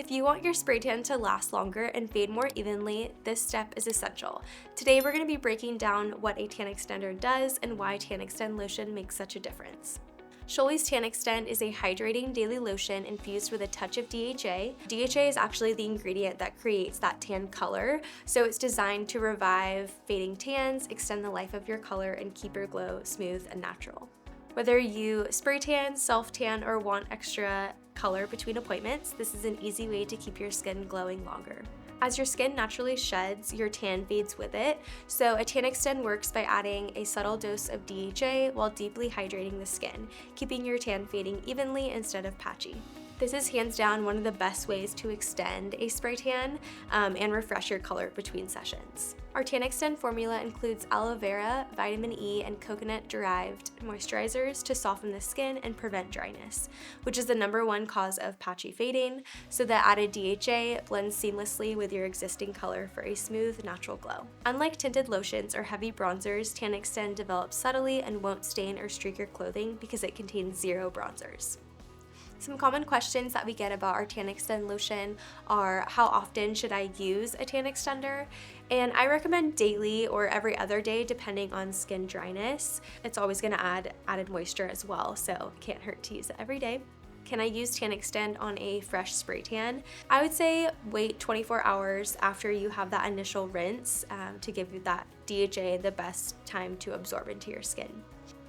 If you want your spray tan to last longer and fade more evenly, this step is essential. Today we're going to be breaking down what a tan extender does and why Tan Extend lotion makes such a difference. Sjolie's Tan Extend is a hydrating daily lotion infused with a touch of DHA. DHA is actually the ingredient that creates that tan color, so it's designed to revive fading tans, extend the life of your color, and keep your glow smooth and natural. Whether you spray tan, self tan, or want extra color between appointments, this is an easy way to keep your skin glowing longer. As your skin naturally sheds, your tan fades with it, so a Tan Extend works by adding a subtle dose of DHA while deeply hydrating the skin, keeping your tan fading evenly instead of patchy. This is hands down one of the best ways to extend a spray tan and refresh your color between sessions. Our Tan Extend formula includes aloe vera, vitamin E, and coconut-derived moisturizers to soften the skin and prevent dryness, which is the #1 cause of patchy fading, so the added DHA blends seamlessly with your existing color for a smooth, natural glow. Unlike tinted lotions or heavy bronzers, Tan Extend develops subtly and won't stain or streak your clothing because it contains 0 bronzers. Some common questions that we get about our Tan Extend lotion are, how often should I use a tan extender? And I recommend daily or every other day depending on skin dryness. It's always going to add added moisture as well, so it can't hurt to use it every day. Can I use Tan Extend on a fresh spray tan? I would say wait 24 hours after you have that initial rinse to give you that DHA the best time to absorb into your skin.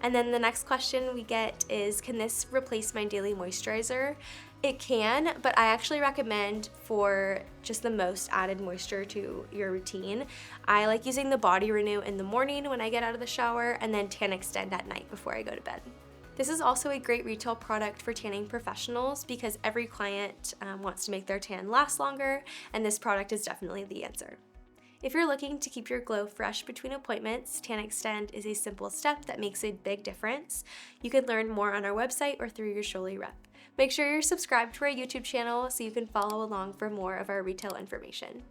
And then the next question we get is, can this replace my daily moisturizer? It can, but I actually recommend for just the most added moisture to your routine. I like using the Body Renew in the morning when I get out of the shower, and then Tan Extend at night before I go to bed. This is also a great retail product for tanning professionals because every client wants to make their tan last longer, and this product is definitely the answer. If you're looking to keep your glow fresh between appointments, Tan Extend is a simple step that makes a big difference. You can learn more on our website or through your Sjolie rep. Make sure you're subscribed to our YouTube channel so you can follow along for more of our retail information.